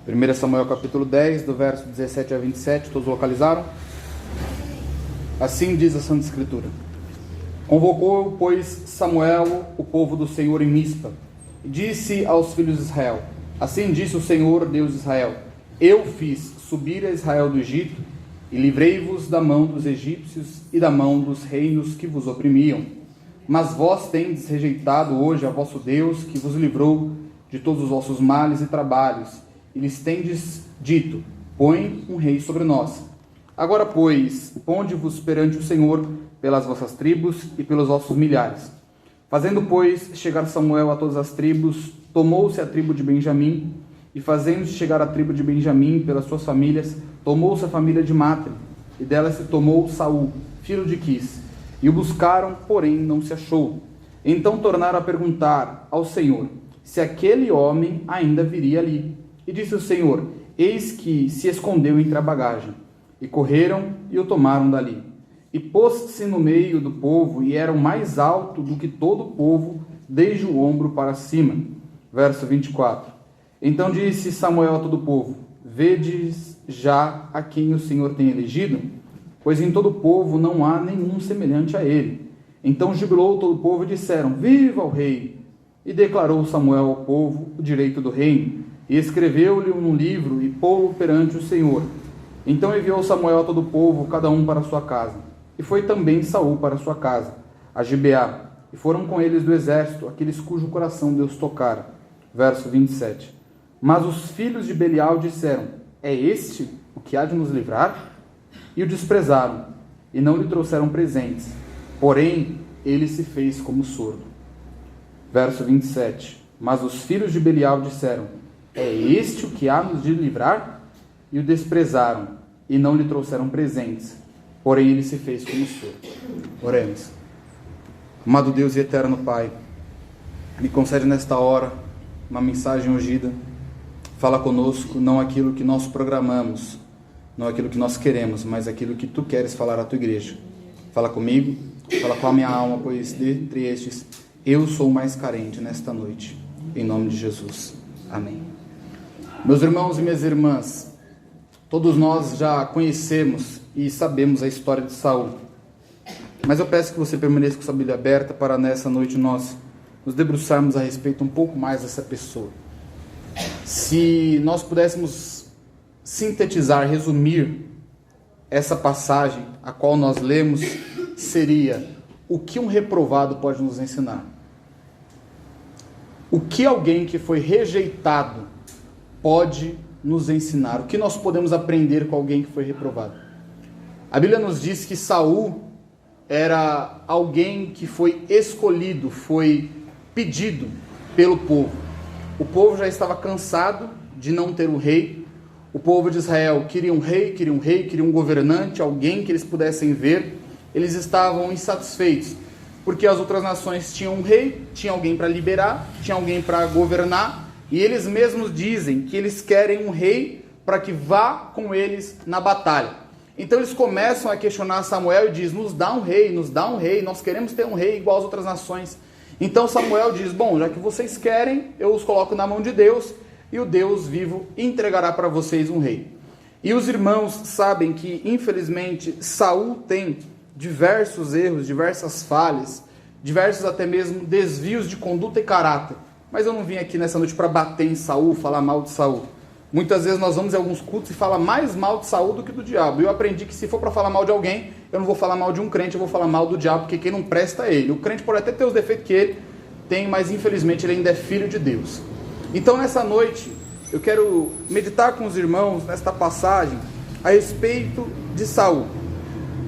1 Samuel capítulo 10, do verso 17 a 27, todos localizaram? Assim diz a Santa Escritura. Convocou, pois, Samuel o povo do Senhor em Mispa, e disse aos filhos de Israel: Assim disse o Senhor, Deus de Israel: Eu fiz subir a Israel do Egito, e livrei-vos da mão dos egípcios e da mão dos reinos que vos oprimiam. Mas vós tendes rejeitado hoje a vosso Deus, que vos livrou de todos os vossos males e trabalhos, e lhes tendes dito: Põe um rei sobre nós. Agora, pois, ponde-vos perante o Senhor pelas vossas tribos e pelos vossos milhares. Fazendo, pois, chegar Samuel a todas as tribos, tomou-se a tribo de Benjamim, e fazendo-se chegar a tribo de Benjamim pelas suas famílias, tomou-se a família de Matre, e dela se tomou Saul, filho de Quis. E o buscaram, porém não se achou. Então tornaram a perguntar ao Senhor se aquele homem ainda viria ali. E disse o Senhor: Eis que se escondeu entre a bagagem. E correram e o tomaram dali. E pôs-se no meio do povo, e era o mais alto do que todo o povo, desde o ombro para cima. Verso 24. Então disse Samuel a todo o povo: Vedes já a quem o Senhor tem elegido? Pois em todo o povo não há nenhum semelhante a ele. Então jubilou todo o povo e disseram: Viva o rei! E declarou Samuel ao povo o direito do reino, e escreveu-lhe um livro e pô-lo perante o Senhor. Então enviou Samuel a todo o povo, cada um para a sua casa. E foi também Saul para a sua casa, a Gibeá, e foram com eles do exército, aqueles cujo coração Deus tocara. Verso 27. Mas os filhos de Belial disseram: É este o que há de nos livrar? E o desprezaram, e não lhe trouxeram presentes. Porém, ele se fez como surdo. Verso 27. Mas os filhos de Belial disseram: É este o que há nos de livrar? E o desprezaram, e não lhe trouxeram presentes. Porém, ele se fez como surdo. Oremos. Amado Deus e eterno Pai, me concede nesta hora uma mensagem ungida. Fala conosco, não aquilo que nós programamos, não aquilo que nós queremos, mas aquilo que Tu queres falar à Tua igreja. Fala comigo, fala com a minha alma, pois dentre estes eu sou o mais carente nesta noite. Em nome de Jesus. Amém. Meus irmãos e minhas irmãs, todos nós já conhecemos e sabemos a história de Saul. Mas eu peço que você permaneça com sua Bíblia aberta para nessa noite nós nos debruçarmos a respeito um pouco mais dessa pessoa. Se nós pudéssemos sintetizar, resumir essa passagem a qual nós lemos, seria: o que um reprovado pode nos ensinar? O que alguém que foi rejeitado pode nos ensinar? O que nós podemos aprender com alguém que foi reprovado? A Bíblia nos diz que Saul era alguém que foi escolhido, foi pedido pelo povo. O povo já estava cansado de não ter um rei. O povo de Israel queria um rei, queria um governante, alguém que eles pudessem ver. Eles estavam insatisfeitos, porque as outras nações tinham um rei, tinha alguém para liberar, tinha alguém para governar, e eles mesmos dizem que eles querem um rei para que vá com eles na batalha. Então eles começam a questionar Samuel e dizem: nos dá um rei, nós queremos ter um rei igual às outras nações. Então Samuel diz: bom, já que vocês querem, eu os coloco na mão de Deus, e o Deus vivo entregará para vocês um rei. E os irmãos sabem que, infelizmente, Saul tem diversos erros, diversas falhas, diversos até mesmo desvios de conduta e caráter. Mas eu não vim aqui nessa noite para bater em Saul, falar mal de Saul. Muitas vezes nós vamos em alguns cultos e fala mais mal de Saul do que do diabo. E eu aprendi que se for para falar mal de alguém, eu não vou falar mal de um crente, eu vou falar mal do diabo, porque quem não presta é ele. O crente pode até ter os defeitos que ele tem, mas infelizmente ele ainda é filho de Deus. Então nessa noite, eu quero meditar com os irmãos nesta passagem a respeito de Saul.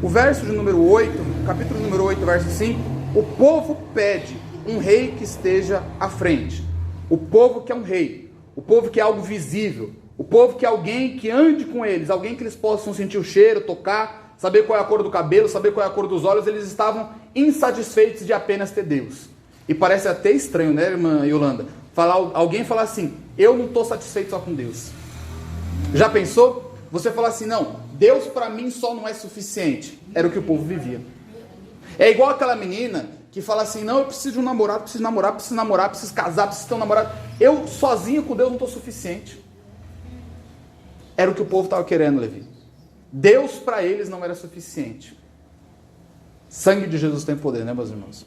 O verso de número 8, capítulo número 8, verso 5, o povo pede um rei que esteja à frente. O povo quer um rei. O povo quer algo visível, o povo quer alguém que ande com eles, alguém que eles possam sentir o cheiro, tocar, saber qual é a cor do cabelo, saber qual é a cor dos olhos. Eles estavam insatisfeitos de apenas ter Deus. E parece até estranho, né, irmã Yolanda? Alguém falar assim: eu não estou satisfeito só com Deus. Já pensou? Você falar assim: não, Deus para mim só não é suficiente. Era o que o povo vivia. É igual aquela menina que fala assim: não, eu preciso de um namorado, preciso casar, preciso ter um namorado. Eu sozinho com Deus não estou suficiente. Era o que o povo estava querendo, Levi. Deus para eles não era suficiente. Sangue de Jesus tem poder, né, meus irmãos?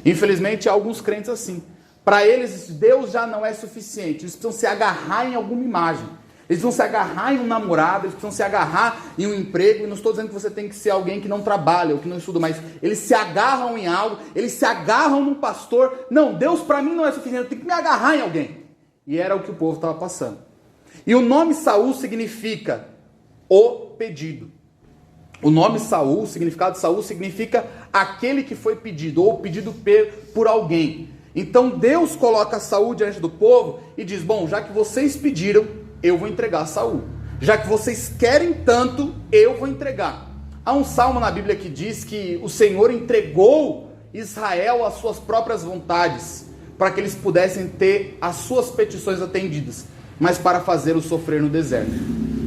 Infelizmente, há alguns crentes assim. Para eles, Deus já não é suficiente. Eles precisam se agarrar em alguma imagem. Eles precisam se agarrar em um namorado, eles precisam se agarrar em um emprego. E não estou dizendo que você tem que ser alguém que não trabalha ou que não estuda, mas eles se agarram em algo, eles se agarram num pastor. Não, Deus para mim não é suficiente, eu tenho que me agarrar em alguém. E era o que o povo estava passando. E o nome Saul significa o pedido. O nome Saul, o significado de Saul significa aquele que foi pedido, ou pedido por alguém. Então Deus coloca Saul diante do povo e diz, bom, já que vocês pediram, eu vou entregar Saul. Já que vocês querem tanto, eu vou entregar. Há um salmo na Bíblia que diz que o Senhor entregou Israel às suas próprias vontades, para que eles pudessem ter as suas petições atendidas, mas para fazê-los sofrer no deserto.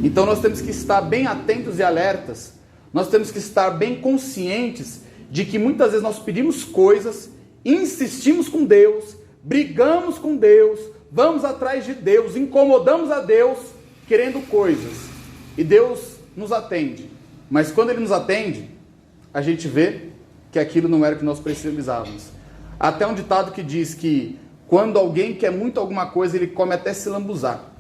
Então nós temos que estar bem atentos e alertas, nós temos que estar bem conscientes de que muitas vezes nós pedimos coisas, insistimos com Deus, brigamos com Deus, vamos atrás de Deus, incomodamos a Deus, querendo coisas, e Deus nos atende. Mas quando Ele nos atende, a gente vê que aquilo não era o que nós precisávamos. Até um ditado que diz que quando alguém quer muito alguma coisa, ele come até se lambuzar.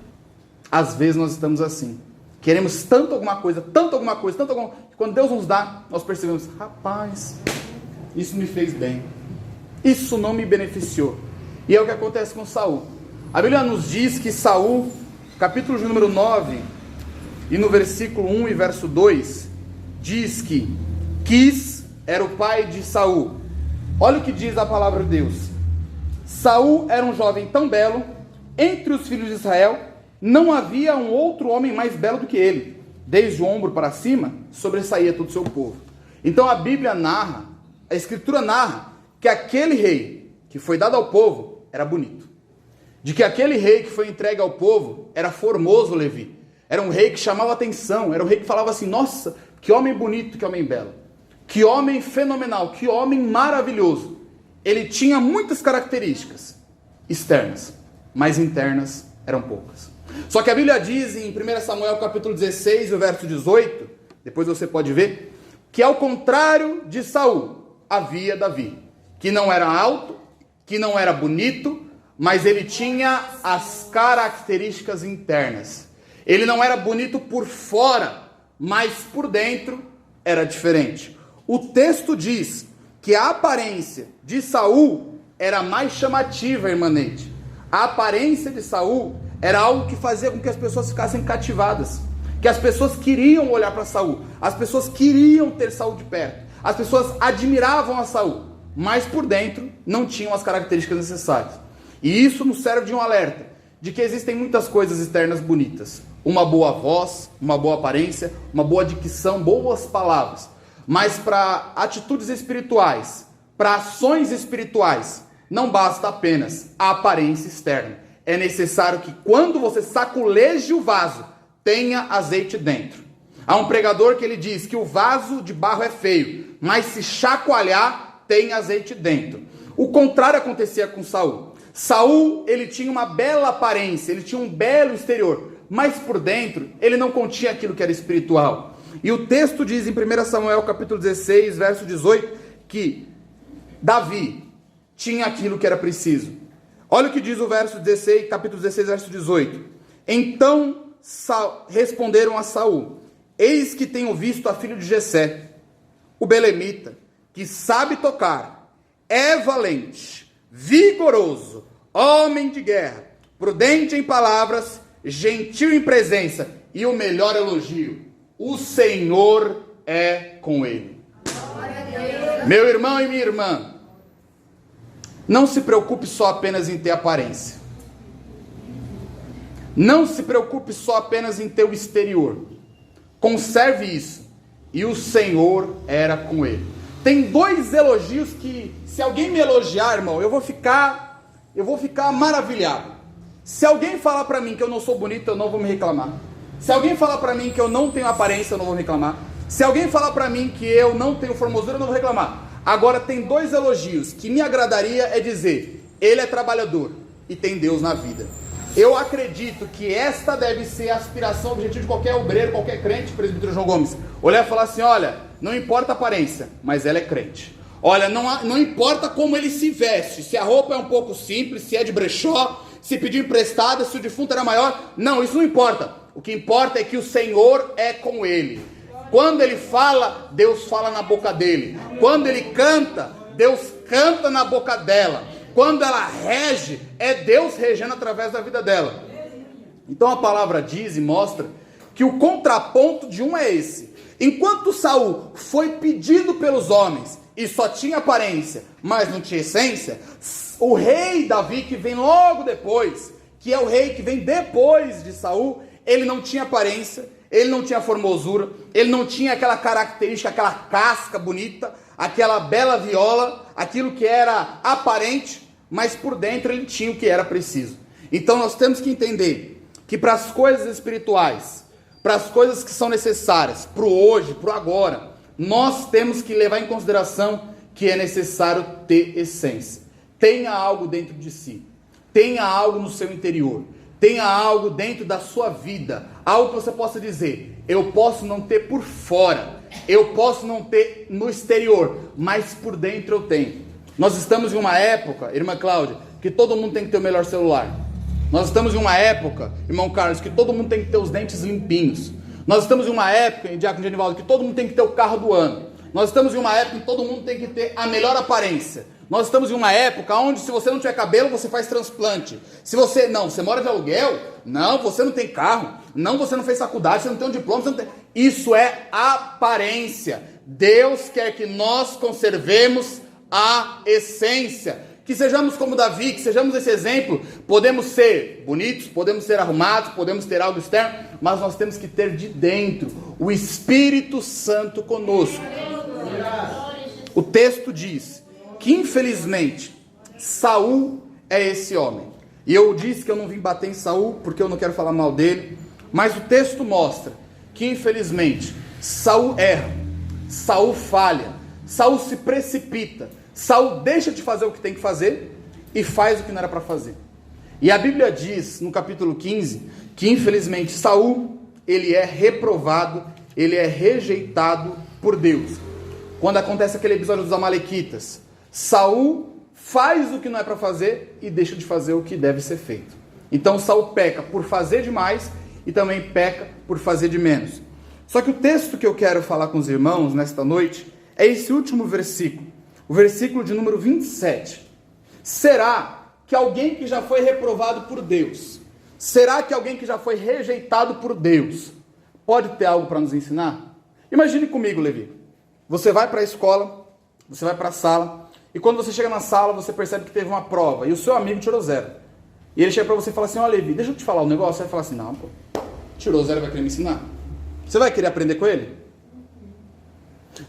Às vezes nós estamos assim. Queremos tanto alguma coisa, tanto alguma coisa, tanto alguma coisa. Quando Deus nos dá, nós percebemos, rapaz, isso me fez bem. Isso não me beneficiou. E é o que acontece com Saul. A Bíblia nos diz que Saul, capítulo de número 9, e no versículo 1 e verso 2, diz que Quis era o pai de Saul. Olha o que diz a palavra de Deus. Saul era um jovem tão belo, entre os filhos de Israel, não havia um outro homem mais belo do que ele. Desde o ombro para cima, sobressaía todo o seu povo. Então a Bíblia narra, a Escritura narra, que aquele rei que foi dado ao povo era bonito. De que aquele rei que foi entregue ao povo era formoso, Levi. Era um rei que chamava atenção, era um rei que falava assim, nossa, que homem bonito, que homem belo. Que homem fenomenal, que homem maravilhoso. Ele tinha muitas características externas, mas internas eram poucas. Só que a Bíblia diz em 1 Samuel capítulo 16, o verso 18, depois você pode ver, que ao contrário de Saul, havia Davi, que não era alto, que não era bonito, mas ele tinha as características internas. Ele não era bonito por fora, mas por dentro era diferente. O texto diz que a aparência de Saul era mais chamativa, irmã Neide. A aparência de Saul era algo que fazia com que as pessoas ficassem cativadas, que as pessoas queriam olhar para Saul, as pessoas queriam ter Saul de perto, as pessoas admiravam a Saul, mas por dentro não tinham as características necessárias. E isso nos serve de um alerta, de que existem muitas coisas externas bonitas, uma boa voz, uma boa aparência, uma boa dicção, boas palavras, mas para atitudes espirituais, para ações espirituais, não basta apenas a aparência externa. É necessário que quando você saculeje o vaso, tenha azeite dentro. Há um pregador que ele diz que o vaso de barro é feio, mas se chacoalhar, tem azeite dentro. O contrário acontecia com Saul. Saul, ele tinha uma bela aparência, ele tinha um belo exterior, mas por dentro, ele não continha aquilo que era espiritual. E o texto diz em 1 Samuel capítulo 16, verso 18, que Davi tinha aquilo que era preciso. Olha o que diz o verso 16, capítulo 16, verso 18. Então responderam a Saul, eis que tenho visto a filha de Jessé, o belemita, que sabe tocar, é valente, vigoroso, homem de guerra, prudente em palavras, gentil em presença, e o melhor elogio, o Senhor é com ele. Meu irmão e minha irmã, não se preocupe só apenas em ter aparência. Não se preocupe só apenas em ter o exterior. Conserve isso. E o Senhor era com ele. Tem dois elogios que, se alguém me elogiar, irmão, eu vou ficar maravilhado. Se alguém falar para mim que eu não sou bonito, eu não vou me reclamar. Se alguém falar para mim que eu não tenho aparência, eu não vou reclamar. Se alguém falar para mim que eu não tenho formosura, eu não vou reclamar. Agora tem dois elogios que me agradaria é dizer, ele é trabalhador e tem Deus na vida. Eu acredito que esta deve ser a aspiração, o objetivo de qualquer obreiro, qualquer crente, presbítero João Gomes. Olhar e falar assim, olha, não importa a aparência, mas ela é crente. Olha, não importa como ele se veste, se a roupa é um pouco simples, se é de brechó, se pediu emprestada, se o defunto era maior. Não, isso não importa. O que importa é que o Senhor é com ele. Quando ele fala, Deus fala na boca dele. Quando ele canta, Deus canta na boca dela. Quando ela rege, é Deus regendo através da vida dela. Então a palavra diz e mostra que o contraponto de um é esse. Enquanto Saul foi pedido pelos homens e só tinha aparência, mas não tinha essência, o rei Davi, que vem logo depois, que é o rei que vem depois de Saul, ele não tinha aparência, ele não tinha formosura, ele não tinha aquela característica, aquela casca bonita, aquela bela viola, aquilo que era aparente, mas por dentro ele tinha o que era preciso. Então nós temos que entender que para as coisas espirituais, para as coisas que são necessárias, para o hoje, para o agora, nós temos que levar em consideração que é necessário ter essência. Tenha algo dentro de si, tenha algo no seu interior, tenha algo dentro da sua vida, algo que você possa dizer, eu posso não ter por fora, eu posso não ter no exterior, mas por dentro eu tenho. Nós estamos em uma época, irmã Cláudia, que todo mundo tem que ter o melhor celular. Nós estamos em uma época, irmão Carlos, que todo mundo tem que ter os dentes limpinhos. Nós estamos em uma época, Diácono Genivaldo, que todo mundo tem que ter o carro do ano. Nós estamos em uma época que todo mundo tem que ter a melhor aparência. Nós estamos em uma época onde se você não tiver cabelo, você faz transplante. Se você você mora de aluguel, não, você não tem carro, não, você não fez faculdade, você não tem um diploma, você não tem... Isso é aparência. Deus quer que nós conservemos a essência. Que sejamos como Davi, que sejamos esse exemplo. Podemos ser bonitos, podemos ser arrumados, podemos ter algo externo, mas nós temos que ter de dentro o Espírito Santo conosco. O texto diz que infelizmente Saul é esse homem. E eu disse que eu não vim bater em Saul porque eu não quero falar mal dele, mas o texto mostra que infelizmente Saul erra, Saul falha, Saul se precipita, Saul deixa de fazer o que tem que fazer e faz o que não era para fazer. E a Bíblia diz no capítulo 15 que infelizmente Saul, ele é reprovado, ele é rejeitado por Deus. Quando acontece aquele episódio dos Amalequitas, Saul faz o que não é para fazer e deixa de fazer o que deve ser feito. Então Saul peca por fazer demais e também peca por fazer de menos. Só que o texto que eu quero falar com os irmãos nesta noite é esse último versículo, o versículo de número 27. Será que alguém que já foi reprovado por Deus, será que alguém que já foi rejeitado por Deus, pode ter algo para nos ensinar? Imagine comigo, Levi. Você vai para a escola, você vai para a sala, e quando você chega na sala, você percebe que teve uma prova, e o seu amigo tirou 0. E ele chega para você e fala assim, ó Levi, deixa eu te falar um negócio. Você vai falar assim, não, pô, tirou 0, vai querer me ensinar? Você vai querer aprender com ele?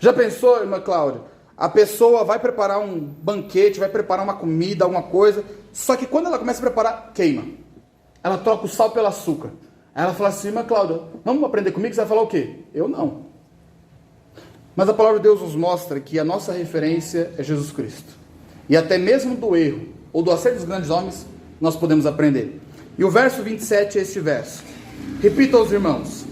Já pensou, irmã Cláudia? A pessoa vai preparar um banquete, vai preparar uma comida, alguma coisa, só que quando ela começa a preparar, queima. Ela troca o sal pelo açúcar. Aí ela fala assim, irmã Cláudia, vamos aprender comigo? Você vai falar o quê? Eu não. Mas a palavra de Deus nos mostra que a nossa referência é Jesus Cristo. E até mesmo do erro, ou do acerto dos grandes homens, nós podemos aprender. E o verso 27 é este verso. Repita aos irmãos.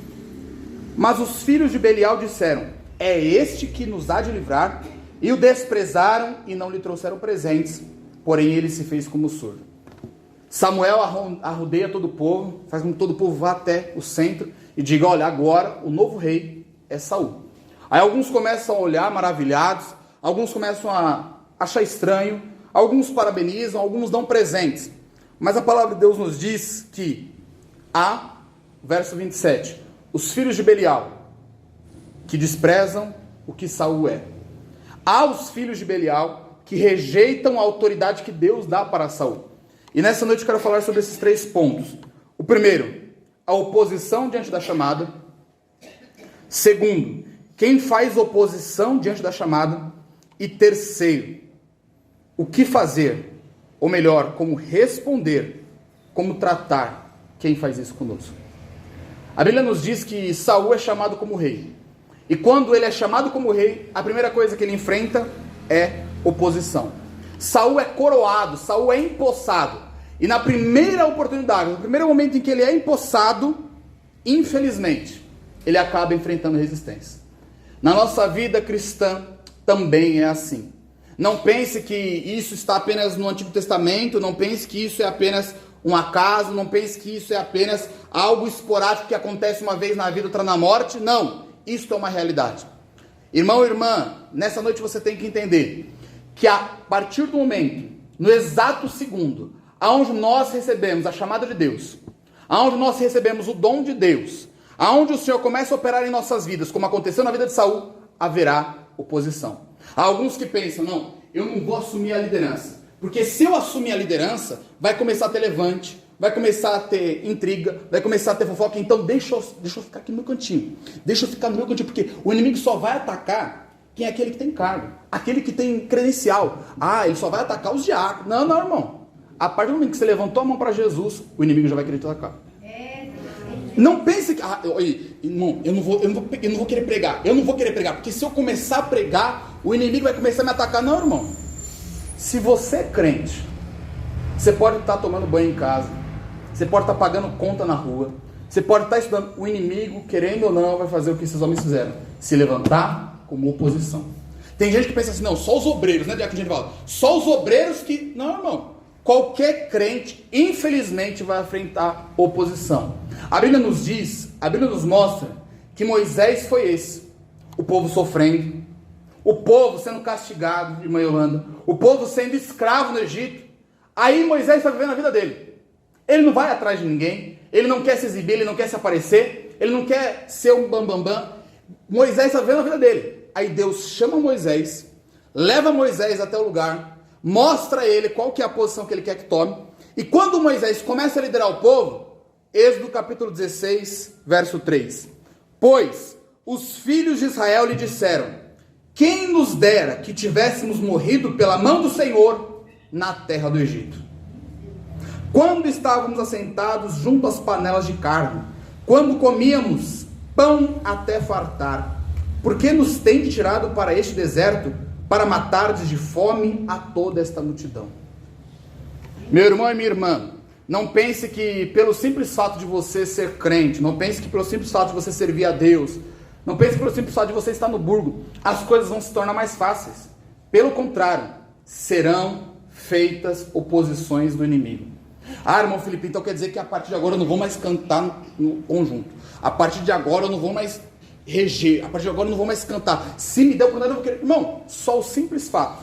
Mas os filhos de Belial disseram, é este que nos há de livrar, e o desprezaram e não lhe trouxeram presentes, porém ele se fez como surdo. Samuel arrodeia todo o povo, faz com que todo o povo vá até o centro e diga, olha, agora o novo rei é Saul. Aí alguns começam a olhar maravilhados, alguns começam a achar estranho, alguns parabenizam, alguns dão presentes. Mas a palavra de Deus nos diz que há, verso 27, os filhos de Belial, que desprezam o que Saul é. Há os filhos de Belial que rejeitam a autoridade que Deus dá para Saul. E nessa noite eu quero falar sobre esses 3 pontos. O primeiro, a oposição diante da chamada. Segundo, quem faz oposição diante da chamada. E terceiro, o que fazer, ou melhor, como responder, como tratar quem faz isso conosco. A Bíblia nos diz que Saul é chamado como rei. E quando ele é chamado como rei, a primeira coisa que ele enfrenta é oposição. Saul é coroado, Saul é empossado. E na primeira oportunidade, no primeiro momento em que ele é empossado, infelizmente, ele acaba enfrentando resistência. Na nossa vida cristã também é assim. Não pense que isso está apenas no Antigo Testamento, não pense que isso é apenas um acaso, não pense que isso é apenas algo esporádico que acontece uma vez na vida, outra na morte. Não, isso é uma realidade. Irmão e irmã, nessa noite você tem que entender que a partir do momento, no exato segundo, aonde nós recebemos a chamada de Deus, aonde nós recebemos o dom de Deus, aonde o Senhor começa a operar em nossas vidas, como aconteceu na vida de Saul, haverá oposição. Há alguns que pensam, não, eu não vou assumir a liderança, porque se eu assumir a liderança, vai começar a ter levante, vai começar a ter intriga, vai começar a ter fofoca, então deixa eu ficar aqui no meu cantinho, deixa eu ficar no meu cantinho, porque o inimigo só vai atacar quem é aquele que tem cargo, aquele que tem credencial. Ah, ele só vai atacar os diáconos. Não, irmão, a partir do momento que você levantou a mão para Jesus, o inimigo já vai querer te atacar. Não pense que, irmão, eu não vou querer pregar, porque se eu começar a pregar, o inimigo vai começar a me atacar. Não, irmão, se você é crente, você pode estar tomando banho em casa, você pode estar pagando conta na rua, você pode estar estudando, o inimigo, querendo ou não, vai fazer o que esses homens fizeram, se levantar como oposição. Tem gente que pensa assim, não, só os obreiros, né, Diácono Genivaldo? Só os obreiros que, não, irmão, qualquer crente, infelizmente, vai enfrentar oposição. A Bíblia nos diz, a Bíblia nos mostra que Moisés foi esse. O povo sofrendo, o povo sendo castigado, irmã Yolanda, o povo sendo escravo no Egito. Aí Moisés está vivendo a vida dele. Ele não vai atrás de ninguém, ele não quer se exibir, ele não quer se aparecer, ele não quer ser um bambambam. Moisés está vivendo a vida dele. Aí Deus chama Moisés, leva Moisés até o lugar, mostra a ele qual que é a posição que ele quer que tome. E quando Moisés começa a liderar o povo, Êxodo capítulo 16, verso 3. Pois os filhos de Israel lhe disseram, quem nos dera que tivéssemos morrido pela mão do Senhor na terra do Egito. Quando estávamos assentados junto às panelas de carne, quando comíamos pão até fartar, por que nos tem tirado para este deserto, para matardes de fome a toda esta multidão? Meu irmão e minha irmã, não pense que pelo simples fato de você ser crente, não pense que pelo simples fato de você servir a Deus, não pense que pelo simples fato de você estar no burgo, as coisas vão se tornar mais fáceis. Pelo contrário, serão feitas oposições do inimigo. Ah, irmão Felipe, então quer dizer que a partir de agora eu não vou mais cantar no conjunto. A partir de agora eu não vou mais reger. A partir de agora eu não vou mais cantar. Se me der oportunidade eu vou querer. Irmão, só o simples fato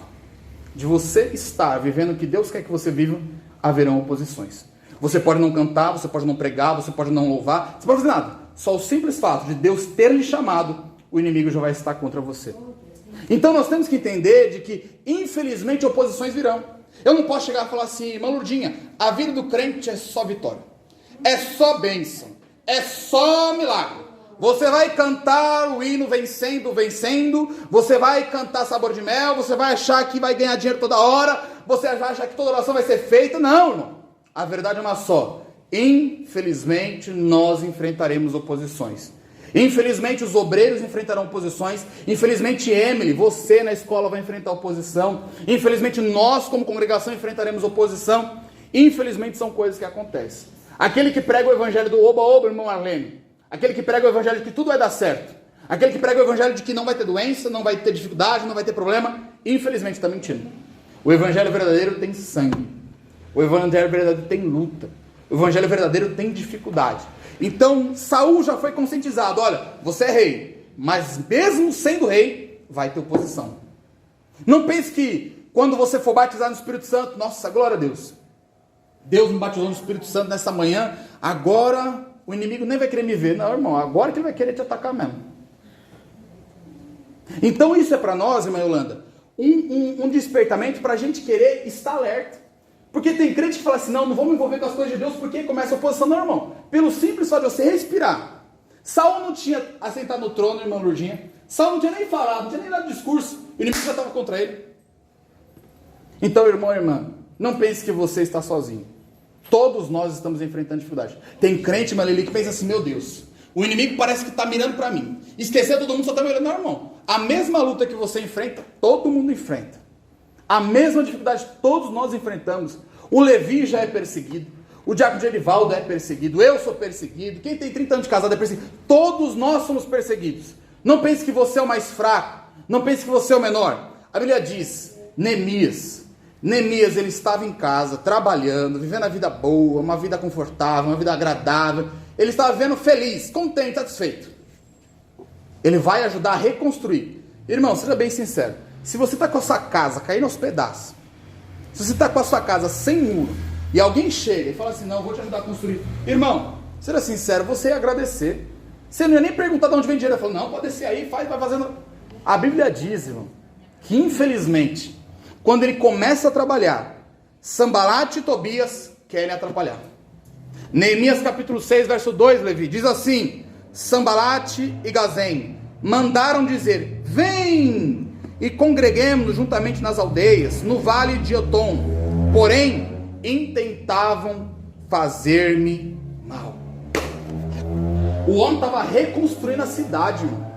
de você estar vivendo o que Deus quer que você viva, haverão oposições. Você pode não cantar, você pode não pregar, você pode não louvar, você pode fazer nada. Só o simples fato de Deus ter lhe chamado, o inimigo já vai estar contra você. Então nós temos que entender de que, infelizmente, oposições virão. Eu não posso chegar e falar assim, irmã Lourdinha, a vida do crente é só vitória, é só bênção, é só milagre. Você vai cantar o hino vencendo, você vai cantar sabor de mel, você vai achar que vai ganhar dinheiro toda hora, você vai achar que toda oração vai ser feita. Não, irmão. A verdade é uma só. Infelizmente, nós enfrentaremos oposições. Infelizmente, os obreiros enfrentarão oposições. Infelizmente, Emily, você na escola vai enfrentar oposição. Infelizmente, nós como congregação enfrentaremos oposição. Infelizmente, são coisas que acontecem. Aquele que prega o evangelho do oba-oba, irmão Arlene. Aquele que prega o evangelho de que tudo vai dar certo. Aquele que prega o evangelho de que não vai ter doença, não vai ter dificuldade, não vai ter problema. Infelizmente, está mentindo. O evangelho verdadeiro tem sangue. O evangelho verdadeiro tem luta. O evangelho verdadeiro tem dificuldade. Então, Saul já foi conscientizado. Olha, você é rei, mas mesmo sendo rei, vai ter oposição. Não pense que quando você for batizado no Espírito Santo, nossa, glória a Deus. Deus me batizou no Espírito Santo nessa manhã, agora o inimigo nem vai querer me ver. Não, irmão, agora que ele vai querer te atacar mesmo. Então isso é para nós, irmã Yolanda, um despertamento para a gente querer estar alerta. Porque tem crente que fala assim, não vou me envolver com as coisas de Deus, porque começa a oposição. Não, irmão, pelo simples fato de você respirar. Saul não tinha assentado no trono, irmã Lourdinha. Saul não tinha nem falado, não tinha nem dado discurso. O inimigo já estava contra ele. Então, irmão e irmã, não pense que você está sozinho. Todos nós estamos enfrentando dificuldade. Tem crente, Maleli, que pensa assim, meu Deus, o inimigo parece que está mirando para mim. Esquecer, todo mundo só está me olhando. Não, irmão, a mesma luta que você enfrenta, todo mundo enfrenta. A mesma dificuldade todos nós enfrentamos. O Levi já é perseguido. O diácono Gerivaldo é perseguido. Eu sou perseguido. Quem tem 30 anos de casado é perseguido. Todos nós somos perseguidos. Não pense que você é o mais fraco. Não pense que você é o menor. A Bíblia diz, Neemias, ele estava em casa, trabalhando, vivendo a vida boa, uma vida confortável, uma vida agradável. Ele estava vivendo feliz, contente, satisfeito. Ele vai ajudar a reconstruir. Irmão, seja bem sincero. Se você está com a sua casa caindo aos pedaços, se você está com a sua casa sem muro, e alguém chega e fala assim, não, eu vou te ajudar a construir. Irmão, seja sincero, você ia agradecer. Você não ia nem perguntar de onde vem dinheiro. Ele falou, não, pode descer aí, vai fazendo. A Bíblia diz, irmão, que infelizmente, quando ele começa a trabalhar, Sambalate e Tobias querem atrapalhar. Neemias capítulo 6, verso 2, Levi, diz assim, Sambalate e Gazem mandaram dizer, vem e congreguemos-nos juntamente nas aldeias, no vale de Otom, porém, intentavam fazer-me mal. O homem estava reconstruindo a cidade, irmão.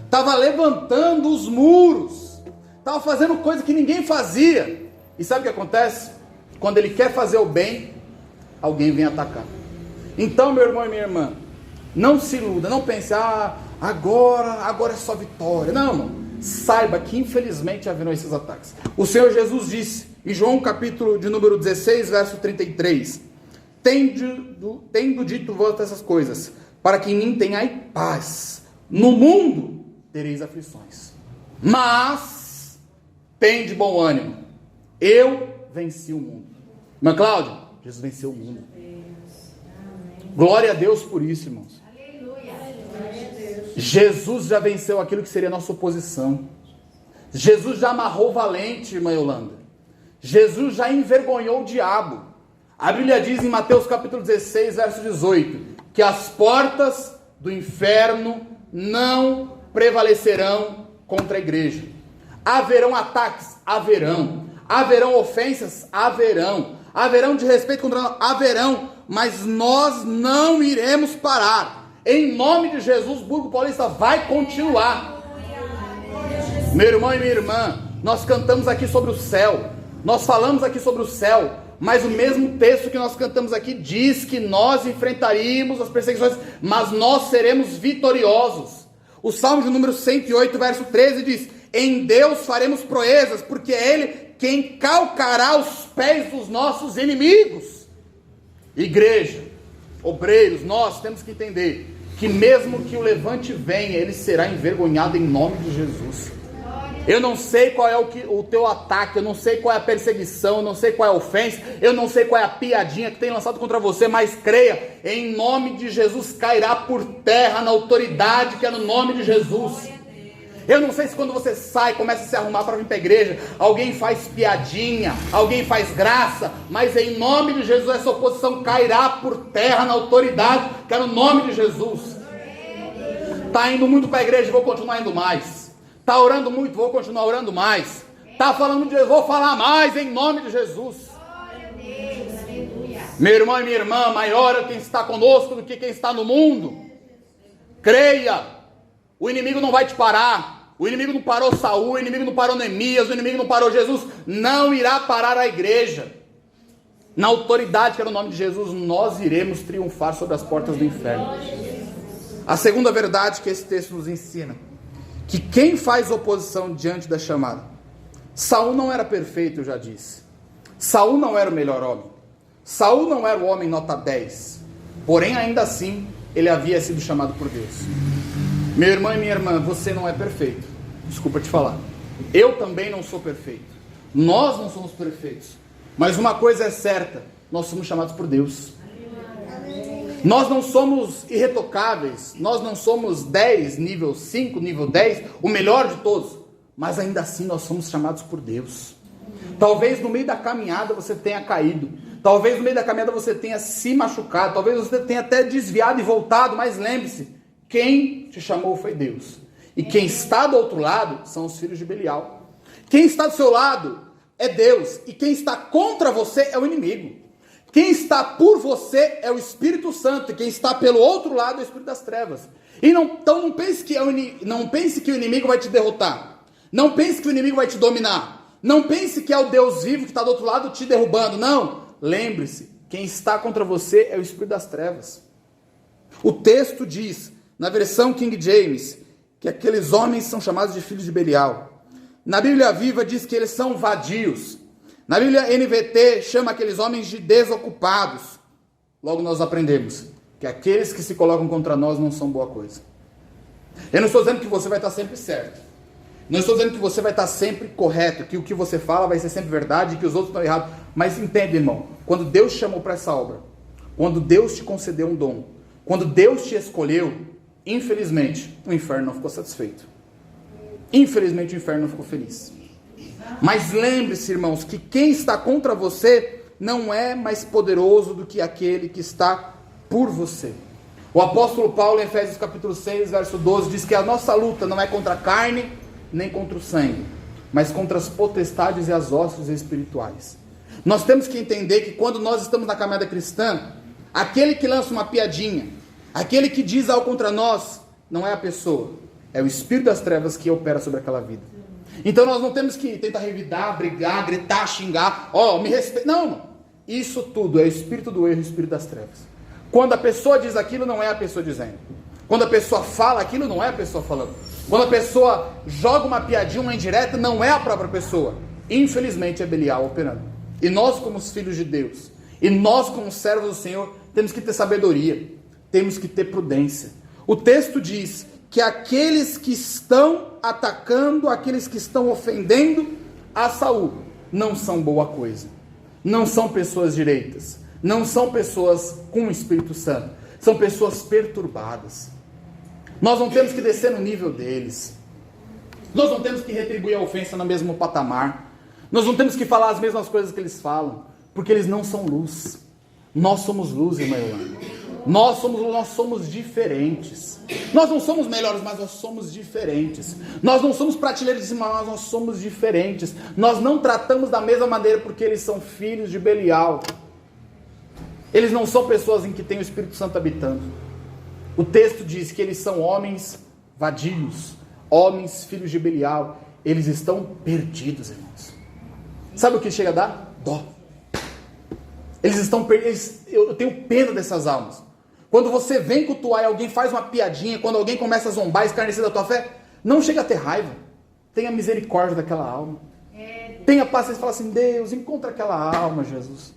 Estava levantando os muros, estava fazendo coisa que ninguém fazia. E sabe o que acontece? Quando ele quer fazer o bem, alguém vem atacar. Então, meu irmão e minha irmã, não se iluda, não pense, agora é só vitória. Não, irmão, saiba que infelizmente haverão esses ataques. O Senhor Jesus disse, em João capítulo de número 16, verso 33, tendo dito vós essas coisas, para que em mim tenhais paz, no mundo tereis aflições, mas tende bom ânimo, eu venci o mundo. Irmã Cláudia, Jesus venceu o mundo. Glória a Deus por isso, irmãos. Jesus já venceu aquilo que seria a nossa oposição. Jesus já amarrou o valente, irmã Yolanda. Jesus já envergonhou o diabo. A Bíblia diz em Mateus capítulo 16, verso 18, que as portas do inferno não prevalecerão contra a igreja. Haverão ataques? Haverão. Haverão ofensas? Haverão de respeito contra nós? Haverão. Mas nós não iremos parar. Em nome de Jesus, Burgo Paulista vai continuar. Meu irmão e minha irmã, nós cantamos aqui sobre o céu. Nós falamos aqui sobre o céu. Mas o mesmo texto que nós cantamos aqui diz que nós enfrentaríamos as perseguições, mas nós seremos vitoriosos. O Salmo de número 108, verso 13 diz, em Deus faremos proezas, porque é Ele quem calcará os pés dos nossos inimigos. Igreja, obreiros, nós temos que entender que mesmo que o levante venha, ele será envergonhado em nome de Jesus. Eu não sei qual é o teu ataque, eu não sei qual é a perseguição, eu não sei qual é a ofensa, eu não sei qual é a piadinha que tem lançado contra você, mas creia, em nome de Jesus cairá por terra na autoridade que é no nome de Jesus. Eu não sei se quando você sai, começa a se arrumar para vir para a igreja, alguém faz piadinha, alguém faz graça, mas em nome de Jesus essa oposição cairá por terra na autoridade que é no nome de Jesus. Está indo muito para a igreja, vou continuar indo mais. Está orando muito, vou continuar orando mais. Está falando de Jesus, vou falar mais em nome de Jesus. Meu irmão e minha irmã, maior é quem está conosco do que quem está no mundo. Creia, o inimigo não vai te parar. O inimigo não parou Saul, o inimigo não parou Neemias, o inimigo não parou Jesus. Não irá parar a igreja. Na autoridade que é no nome de Jesus, nós iremos triunfar sobre as portas do inferno. A segunda verdade que esse texto nos ensina, que quem faz oposição diante da chamada, Saul não era perfeito, eu já disse. Saul não era o melhor homem. Saul não era o homem nota 10. Porém, ainda assim, ele havia sido chamado por Deus. Meu irmão e minha irmã, você não é perfeito. Desculpa te falar. Eu também não sou perfeito. Nós não somos perfeitos. Mas uma coisa é certa, nós somos chamados por Deus. Nós não somos irretocáveis, nós não somos 10, nível 5, nível 10, o melhor de todos, mas ainda assim nós somos chamados por Deus. Talvez no meio da caminhada você tenha caído, talvez no meio da caminhada você tenha se machucado, talvez você tenha até desviado e voltado, mas lembre-se, quem te chamou foi Deus. E quem está do outro lado são os filhos de Belial. Quem está do seu lado é Deus, e quem está contra você é o inimigo. Quem está por você é o Espírito Santo, e quem está pelo outro lado é o Espírito das Trevas. Então não pense que o inimigo vai te derrotar. Não pense que o inimigo vai te dominar. Não pense que é o Deus vivo que está do outro lado te derrubando. Não. lembre-se, quem está contra você é o espírito das trevas. O texto diz, na versão King James, que aqueles homens são chamados de filhos de Belial. Na Bíblia Viva diz que eles são vadios. Na Bíblia NVT chama aqueles homens de desocupados. Logo nós aprendemos que aqueles que se colocam contra nós não são boa coisa. Eu não estou dizendo que você vai estar sempre certo. Não estou dizendo que você vai estar sempre correto, que o que você fala vai ser sempre verdade, que os outros estão errados. Mas entende, irmão, quando Deus te chamou para essa obra, quando Deus te concedeu um dom, quando Deus te escolheu, infelizmente, o inferno não ficou satisfeito. Infelizmente, o inferno não ficou feliz. Mas lembre-se, irmãos, que quem está contra você não é mais poderoso do que aquele que está por você. O apóstolo Paulo, em Efésios capítulo 6, verso 12, diz que a nossa luta não é contra a carne, nem contra o sangue, mas contra as potestades e as hostes espirituais. Nós temos que entender que quando nós estamos na caminhada cristã, aquele que lança uma piadinha, aquele que diz algo contra nós, não é a pessoa, é o espírito das trevas que opera sobre aquela vida. Então nós não temos que tentar revidar, brigar, gritar, xingar, me respeita. Não, isso tudo é o espírito do erro e o espírito das trevas. Quando a pessoa diz aquilo, não é a pessoa dizendo. Quando a pessoa fala aquilo, não é a pessoa falando. Quando a pessoa joga uma piadinha, uma indireta, não é a própria pessoa. Infelizmente é Belial operando. E nós como os filhos de Deus, e nós como servos do Senhor, temos que ter sabedoria, temos que ter prudência. O texto diz que aqueles que estão atacando, aqueles que estão ofendendo a Saul, não são boa coisa. Não são pessoas direitas. Não são pessoas com o Espírito Santo. São pessoas perturbadas. Nós não temos que descer no nível deles. Nós não temos que retribuir a ofensa no mesmo patamar. Nós não temos que falar as mesmas coisas que eles falam, porque eles não são luz. Nós somos luz, irmã Yolanda. Nós somos diferentes. Nós não somos melhores, mas nós somos diferentes. Nós não somos prateleiras de cima, mas nós somos diferentes. Nós não tratamos da mesma maneira porque eles são filhos de Belial. Eles não são pessoas em que tem o Espírito Santo habitando. O texto diz que eles são homens vadios, homens filhos de Belial. Eles estão perdidos, irmãos. Sabe o que chega a dar? Dó. Eles estão perdidos. Eu tenho pena dessas almas. Quando você vem cultuar e alguém faz uma piadinha, quando alguém começa a zombar, escarnecer da tua fé, não chega a ter raiva. Tenha misericórdia daquela alma. Tenha paciência e fala assim: Deus, encontra aquela alma, Jesus.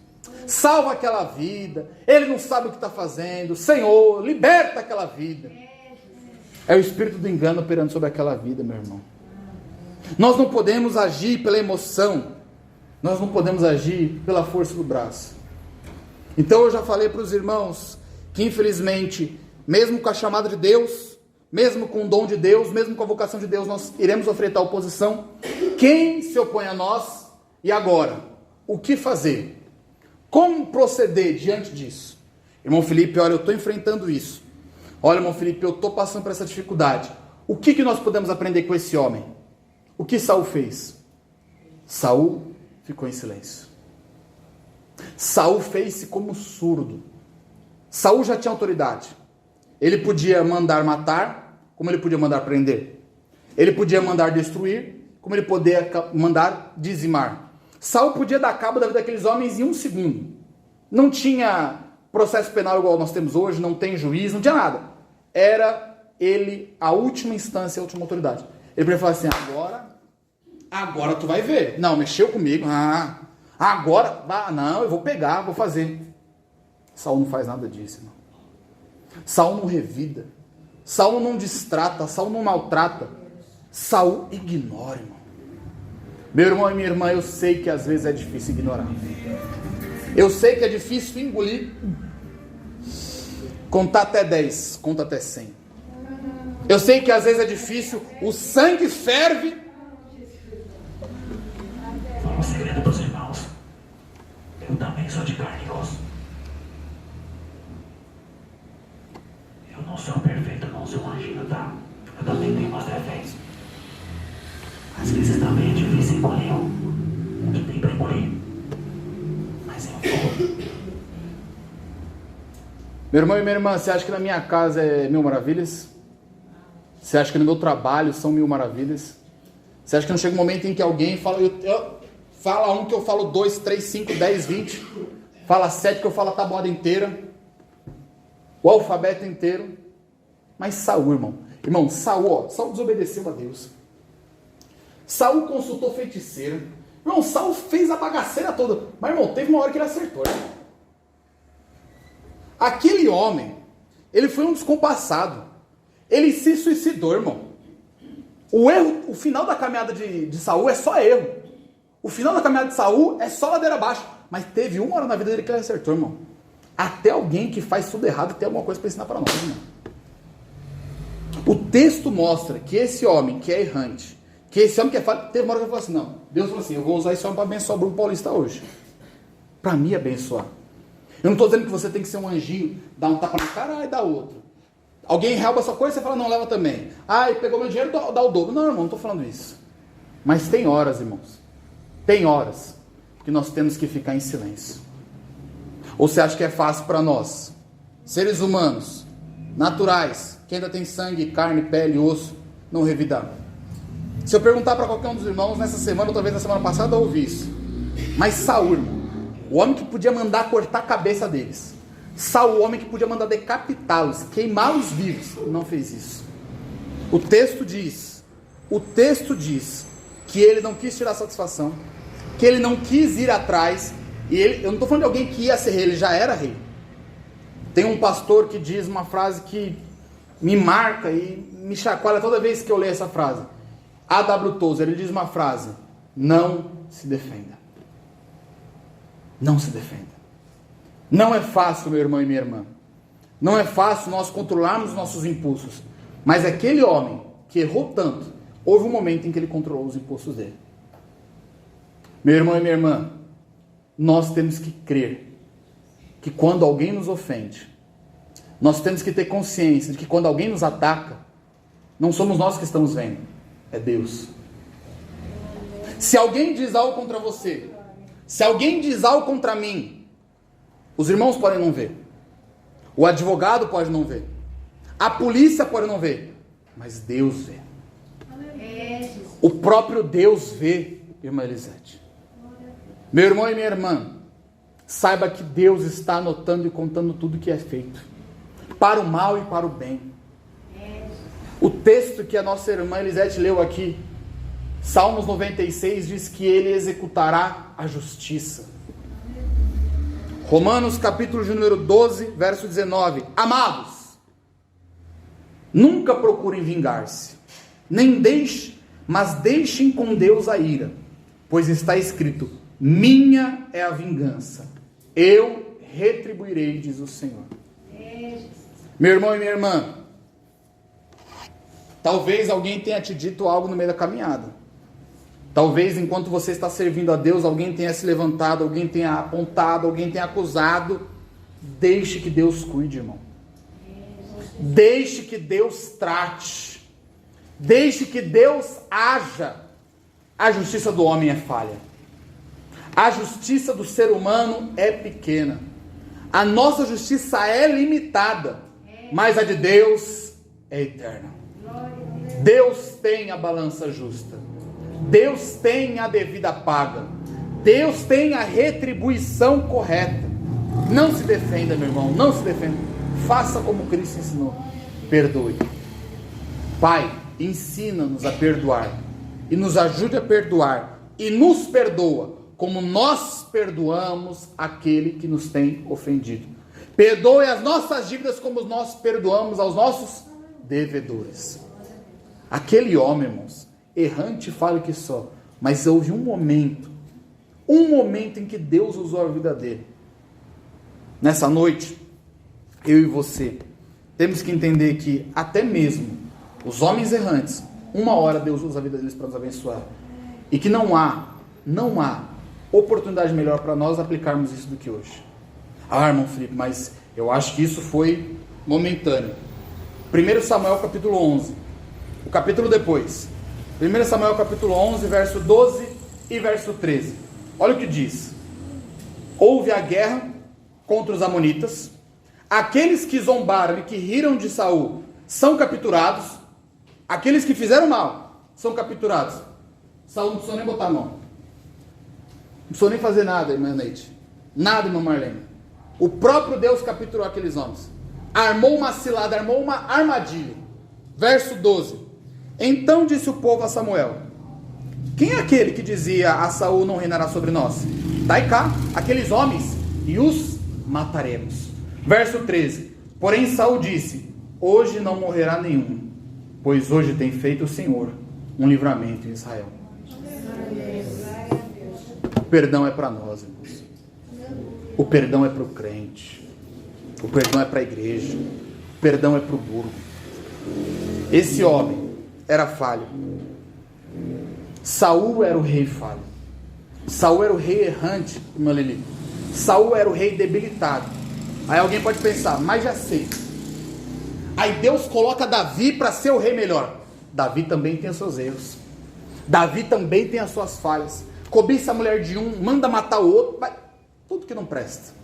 Salva aquela vida. Ele não sabe o que está fazendo. Senhor, liberta aquela vida. É o espírito do engano operando sobre aquela vida, meu irmão. Nós não podemos agir pela emoção. Nós não podemos agir pela força do braço. Então eu já falei para os irmãos que infelizmente, mesmo com a chamada de Deus, mesmo com o dom de Deus, mesmo com a vocação de Deus, nós iremos enfrentar oposição. Quem se opõe a nós? E agora? O que fazer? Como proceder diante disso? Irmão Felipe, olha, eu estou enfrentando isso. Olha, irmão Felipe, eu estou passando por essa dificuldade. O que nós podemos aprender com esse homem? O que Saul fez? Saul ficou em silêncio. Saul fez-se como surdo. Saul já tinha autoridade. Ele podia mandar matar, como ele podia mandar prender. Ele podia mandar destruir, como ele podia mandar dizimar. Saul podia dar cabo da vida daqueles homens em 1 segundo. Não tinha processo penal igual nós temos hoje, não tem juiz, não tinha nada. Era ele a última instância, a última autoridade. Ele podia falar assim: agora tu vai ver. Não, mexeu comigo. Agora, não, eu vou pegar, vou fazer. Saul não faz nada disso, irmão. Saul não revida. Saul não distrata. Saul não maltrata. Saul ignora, irmão. Meu irmão e minha irmã, eu sei que às vezes é difícil ignorar. Eu sei que é difícil engolir. Contar até 10, conta até 100. Eu sei que às vezes é difícil, o sangue ferve. Um segredo para os irmãos. Eu também sou de carne e osso. Eu não sou perfeito, não sou um anjinho, tá? Eu também tenho umas defeitos. Às vezes também é difícil engolir o que tem para engolir. Mas eu vou. Meu irmão e minha irmã, você acha que na minha casa é 1000 maravilhas? Você acha que no meu trabalho são 1000 maravilhas? Você acha que não chega um momento em que alguém fala... fala um que eu falo 2, 3, 5, 10, 20. fala 7 que eu falo a tabuada inteira, o alfabeto inteiro. Mas Saul, irmão, Saul desobedeceu a Deus. Saul consultou feiticeira. Irmão, Saul fez a bagaceira toda. Mas, irmão, teve uma hora que ele acertou. Né? Aquele homem, ele foi um descompassado. Ele se suicidou, irmão. O final da caminhada de Saul é só erro. O final da caminhada de Saul é só ladeira abaixo. Mas teve uma hora na vida dele que ele acertou, irmão. Até alguém que faz tudo errado tem alguma coisa para ensinar para nós, irmão. O texto mostra que esse homem que é errante, que esse homem que é falho, teve uma hora que ele falou assim, não, Deus falou assim, eu vou usar esse homem para abençoar o Bruno Paulista hoje. Para mim abençoar. Eu não estou dizendo que você tem que ser um anjinho, dar um tapa na cara e dar outro. Alguém rouba sua coisa, você fala, não, leva também. Ai, pegou meu dinheiro, dá o dobro. Não, irmão, não estou falando isso. Mas tem horas, irmãos. Tem horas que nós temos que ficar em silêncio. Ou você acha que é fácil para nós, seres humanos, naturais, que ainda tem sangue, carne, pele, osso, não revidar? Se eu perguntar para qualquer um dos irmãos nessa semana, ou talvez na semana passada, eu ouvi isso. Mas Saul, irmão, o homem que podia mandar cortar a cabeça deles. Saul, o homem que podia mandar decapitá-los, queimá-los vivos, não fez isso. O texto diz que ele não quis tirar satisfação, que ele não quis ir atrás, e eu não estou falando de alguém que ia ser rei, ele já era rei. Tem um pastor que diz uma frase que me marca e me chacoalha toda vez que eu leio essa frase. A.W. Tozer, ele diz uma frase: não se defenda. Não se defenda. Não é fácil, meu irmão e minha irmã. Não é fácil nós controlarmos nossos impulsos. Mas aquele homem que errou tanto, houve um momento em que ele controlou os impulsos dele. Meu irmão e minha irmã, nós temos que crer que quando alguém nos ofende, nós temos que ter consciência de que quando alguém nos ataca, não somos nós que estamos vendo, é Deus. Se alguém diz algo contra você, se alguém diz algo contra mim, os irmãos podem não ver, o advogado pode não ver, a polícia pode não ver, mas Deus vê. O próprio Deus vê, irmã Elisete. Meu irmão e minha irmã, saiba que Deus está anotando e contando tudo que é feito, para o mal e para o bem. O texto que a nossa irmã Elisete leu aqui, Salmos 96, diz que ele executará a justiça. Romanos capítulo de número 12, verso 19. Amados, nunca procurem vingar-se, mas deixem com Deus a ira, pois está escrito: minha é a vingança, eu retribuirei, diz o Senhor. Meu irmão e minha irmã, talvez alguém tenha te dito algo no meio da caminhada. Talvez enquanto você está servindo a Deus, alguém tenha se levantado, alguém tenha apontado, alguém tenha acusado. Deixe que Deus cuide, irmão. Deixe que Deus trate. Deixe que Deus haja. A justiça do homem é falha. A justiça do ser humano é pequena. A nossa justiça é limitada, mas a de Deus é eterna. Deus tem a balança justa. Deus tem a devida paga. Deus tem a retribuição correta. Não se defenda, meu irmão, não se defenda. Faça como Cristo ensinou. Perdoe. Pai, ensina-nos a perdoar. E nos ajude a perdoar. E nos perdoa como nós perdoamos aquele que nos tem ofendido. Perdoe as nossas dívidas como nós perdoamos aos nossos devedores. Aquele homem, irmãos, errante, fale que só, mas houve um momento em que Deus usou a vida dele. Nessa noite, eu e você temos que entender que até mesmo os homens errantes, uma hora Deus usa a vida deles para nos abençoar, e que não há oportunidade melhor para nós aplicarmos isso do que hoje. Ah, irmão Felipe, mas eu acho que isso foi momentâneo. 1 Samuel capítulo 11, o capítulo depois, 1 Samuel capítulo 11, verso 12 e verso 13. Olha o que diz: houve a guerra contra os amonitas, aqueles que zombaram e que riram de Saul são capturados, aqueles que fizeram mal são capturados. Saul não precisou nem botar a mão, não precisou nem fazer nada, irmã Neide. Nada, irmã Marlene. O próprio Deus capturou aqueles homens. Armou uma cilada, armou uma armadilha. Verso 12. Então disse o povo a Samuel: quem é aquele que dizia a Saul não reinará sobre nós? Dai cá aqueles homens e os mataremos. Verso 13. Porém Saul disse: hoje não morrerá nenhum, pois hoje tem feito o Senhor um livramento em Israel. O perdão é para nós, irmãos. O perdão é para o crente. O perdão é para a igreja. O perdão é para o burro. Esse homem era falho. Saul era o rei falho. Saul era o rei errante, irmã Lili. Saul era o rei debilitado. Aí alguém pode pensar, mas já sei. Aí Deus coloca Davi para ser o rei melhor. Davi também tem os seus erros. Davi também tem as suas falhas. Cobiça a mulher de um, manda matar o outro, vai, tudo que não presta.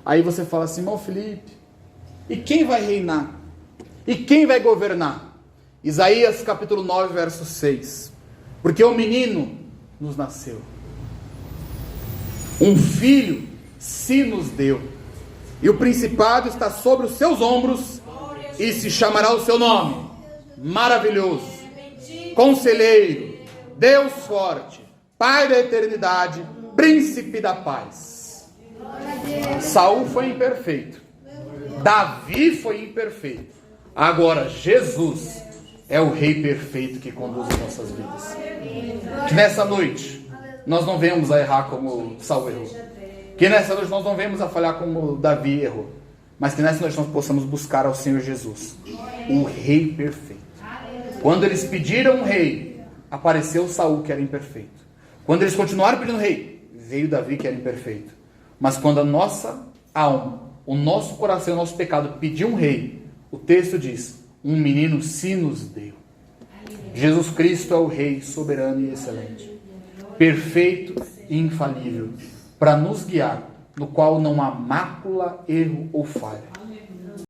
Aí você fala assim, irmão Felipe, e quem vai reinar? E quem vai governar? Isaías capítulo 9, verso 6. Porque um menino nos nasceu, um filho se nos deu, e o principado está sobre os seus ombros, e se chamará o seu nome, Maravilhoso, Conselheiro, Deus Forte, Pai da Eternidade, Príncipe da Paz. Saul foi imperfeito, Davi foi imperfeito, agora Jesus é o Rei perfeito que conduz as nossas vidas. Que nessa noite nós não venhamos a errar como Saul errou, que nessa noite nós não venhamos a falhar como Davi errou, mas que nessa noite nós possamos buscar ao Senhor Jesus, o Rei perfeito. Quando eles pediram um rei, apareceu Saul, que era imperfeito. Quando eles continuaram pedindo rei, veio Davi, que era imperfeito. Mas quando a nossa alma, o nosso coração, o nosso pecado pediu um rei, o texto diz: um menino se nos deu. Jesus Cristo é o Rei soberano e excelente, perfeito e infalível, para nos guiar, no qual não há mácula, erro ou falha.